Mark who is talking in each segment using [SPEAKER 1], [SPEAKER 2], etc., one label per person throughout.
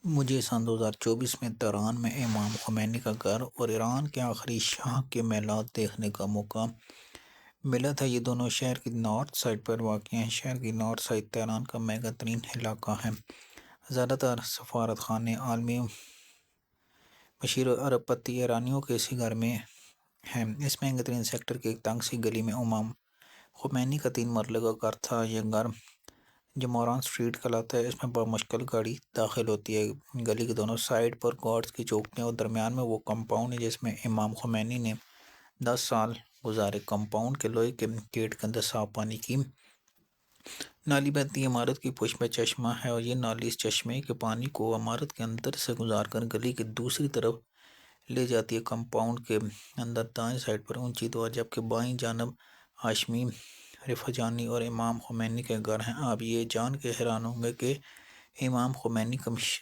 [SPEAKER 1] مجھے سن 2024 میں تہران میں امام خمینی کا گھر اور ایران کے آخری شاہ کے میلاد دیکھنے کا موقع ملا تھا۔ یہ دونوں شہر کی نارتھ سائڈ پر واقع ہیں۔ شہر کی نارتھ سائڈ تہران کا میگا ترین علاقہ ہے۔ زیادہ تر سفارت خانے عالمی مشیر ارب پتی ایرانیوں کے اسی گھر میں ہیں۔ اس مہنگے ترین سیکٹر کی ایک تنگ سی گلی میں امام خمینی کا 3 مرلے کا گھر تھا۔ یہ گھر جموران اسٹریٹ کہلاتا ہے۔ اس میں بمشکل گاڑی داخل ہوتی ہے۔ گلی کے دونوں سائڈ پر گارڈز کی چوکیاں اور درمیان میں وہ کمپاؤنڈ ہے جس میں امام خمینی نے 10 سال گزارے۔ کمپاؤنڈ کے لوہے کے گیٹ کے اندر صاف پانی کی نالی بہتی ہے۔ عمارت کی پشت میں چشمہ ہے اور یہ نالی اس چشمے کے پانی کو عمارت کے اندر سے گزار کر گلی کی دوسری طرف لے جاتی ہے۔ کمپاؤنڈ کے اندر دائیں سائڈ پر اونچی دیوار جبکہ بائیں جانب ہاشمی، رفسنجانی اور امام خمینی کے گھر ہیں۔ آپ یہ جان کے حیران ہوں گے کہ امام خمینی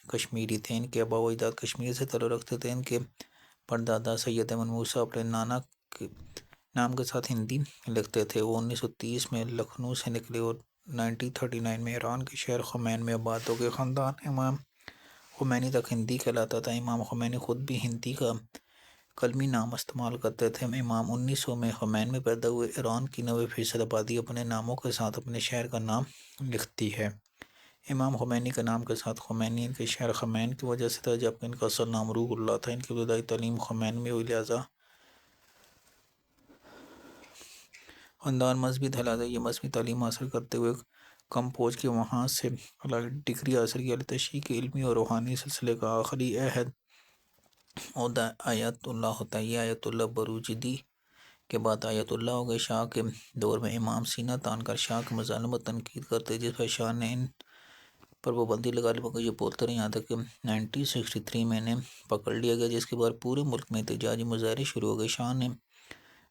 [SPEAKER 1] کشمیری تھے۔ ان کے آباء و اجداد کشمیر سے تعلق رکھتے تھے۔ ان کے پردادا سید احمد موسیٰ اپنے نانا کے نام کے ساتھ ہندی لکھتے تھے۔ وہ 1930 میں لکھنؤ سے نکلے اور 1939 میں ایران کے شہر خمین میں آباد ہو گئے۔ خاندان امام خمینی تک ہندی کہلاتا تھا۔ امام خمینی خود بھی ہندی کا قلمی نام استعمال کرتے تھے۔ امام 1900 میں خمین میں پیدا ہوئے۔ ایران کی 90% آبادی اپنے ناموں کے ساتھ اپنے شہر کا نام لکھتی ہے۔ امام خمینی کے نام کے ساتھ خمینی ان کے شہر خمین کی وجہ سے تھا جبکہ ان کا اصل نام روح اللہ تھا۔ ان کی ابتدائی تعلیم خمین میں ہوئی، لہذا خاندان مذہبی تھا، لہذا یہ مذہبی تعلیم حاصل کرتے ہوئے کم پہنچ کے وہاں سے ڈگری حاصل کی۔ تشیع کے علمی اور روحانی سلسلے کا آخری عہدہ آیت اللہ ہوتا ہے۔ یہ آیت اللہ بروجردی کے بعد آیت اللہ ہو گئے۔ شاہ کے دور میں امام سینہ تان کر شاہ کے مظالم پر تنقید کرتے جس پر شاہ نے ان پر پابندی لگا لی مگر یہ بولتے رہے یہاں تک کہ 1963 میں انہیں پکڑ لیا گیا جس کے بعد پورے ملک میں احتجاجی مظاہرے شروع ہو گئے۔ شاہ نے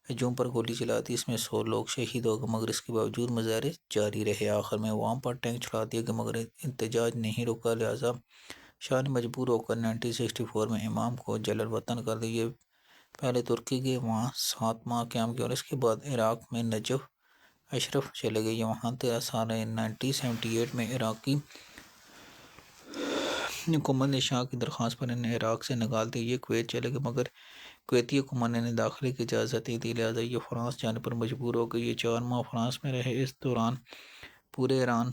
[SPEAKER 1] ہجوم پر گولی چلا دی، اس میں 100 لوگ شہید ہو گئے مگر اس کے باوجود مظاہرے جاری رہے۔ آخر میں عوام پر ٹینک چلا دیا گیا مگر احتجاج نہیں رکا، لہذا شاہ نے مجبور ہو کر 1964 میں امام کو جل الوطن کر دیا۔ یہ پہلے ترکی گئے، وہاں 7 ماہ قیام کیا اور اس کے بعد عراق میں نجف اشرف چلے گئے۔ یہ وہاں 13 سال رہے۔ 1978 میں عراقی حکومت نے شاہ کی درخواست پر انہیں عراق سے نکال دیا۔ یہ کویت چلے گئے مگر کویتی حکومت نے انہیں داخلے کی اجازت نہیں دی، لہذا یہ فرانس جانے پر مجبور ہو گئے۔ یہ 4 ماہ فرانس میں رہے۔ اس دوران پورے ایران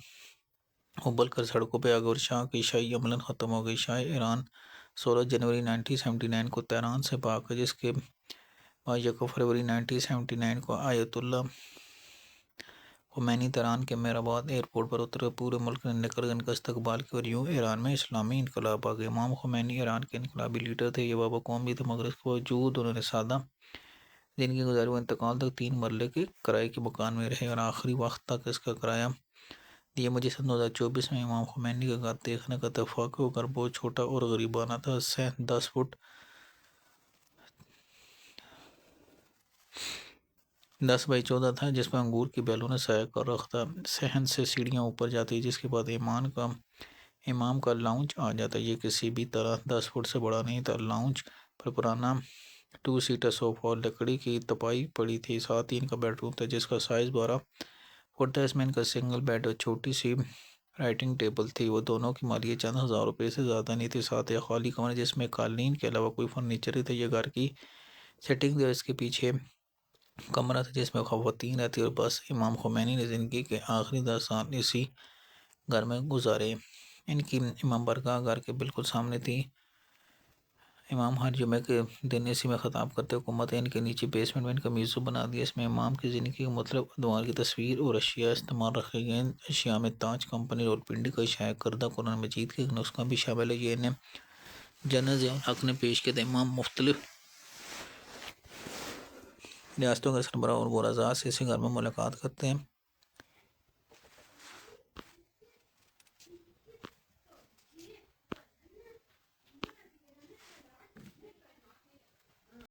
[SPEAKER 1] ابل کر سڑکوں پہ آ گیا اور شاہ کی شاہی عملاً ختم ہو گئی۔ شاہ ایران 16 جنوری 1979 کو تہران سے بھاگ گئے جس کے بعد 1 فروری 1979 کو آیت اللہ خمینی تہران کے مہرآباد ایئرپورٹ پر اترے۔ پورے ملک نے نکل کر ان کا استقبال کیا اور یوں ایران میں اسلامی انقلاب آ گیا۔ امام خمینی ایران کے انقلابی لیڈر تھے۔ یہ بابا قوم بھی تھے مگر اس کے باوجود انہوں نے سادہ زندگی گزاری۔ وہ انتقال تک 3 مرلے کے کرائے کے مکان میں رہے اور آخری وقت تک اس کا کرایہ دیا۔ مجھے سن 2024 میں امام خمینی کا گھر دیکھنے کا اتفاق ہوا۔ وہ گھر بہت چھوٹا اور غریبانہ تھا۔ 10 فٹ 10 بائی 14 تھا جس پر انگور کی بیلوں نے سایہ کر رکھا تھا۔ صحن سے سیڑھیاں اوپر جاتی جس کے بعد امام کا لاؤنج آ جاتا۔ یہ کسی بھی طرح 10 فٹ سے بڑا نہیں تھا۔ لاؤنج پر پرانا 2 سیٹر صوفہ اور لکڑی کی تپائی پڑی تھی، ساتھ ہی ان کا بیڈ روم تھا جس کا سائز 12 فٹ تھا۔ اس میں ان کا سنگل بیڈ اور چھوٹی سی رائٹنگ ٹیبل تھی۔ وہ دونوں کی مالیت چند ہزار روپے سے زیادہ نہیں تھی۔ ساتھ ایک خالی کمرہ جس میں قالین کے علاوہ کوئی فرنیچر نہیں تھا۔ یہ گھر کی سیٹنگ تھی اور اس کے پیچھے کمرہ تھا جس میں خواتین رہتی اور بس۔ امام خمینی نے زندگی کے آخری 10 سال اسی گھر میں گزارے۔ ان کی امام بارگاہ گھر کے بالکل سامنے تھی۔ امام ہر جمعے کے دن اسی میں خطاب کرتے۔ حکومت ان کے نیچے بیسمنٹ میں ان کا میوزیم بنا دیا۔ اس میں امام کی زندگی کا مطلب ادوار کی تصویر اور اشیاء استعمال رکھے گئے۔ ان اشیاء میں تاج کمپنی راولپنڈی کا شائع کردہ قرآن مجید کا ایک نسخہ بھی شامل ہے۔ یہ انہیں جنرل ضیاء الحق نے پیش کیا تھا۔ امام مختلف ریاستوں کے سربراہ اور وزراء سے اسی گھر میں ملاقات کرتے ہیں۔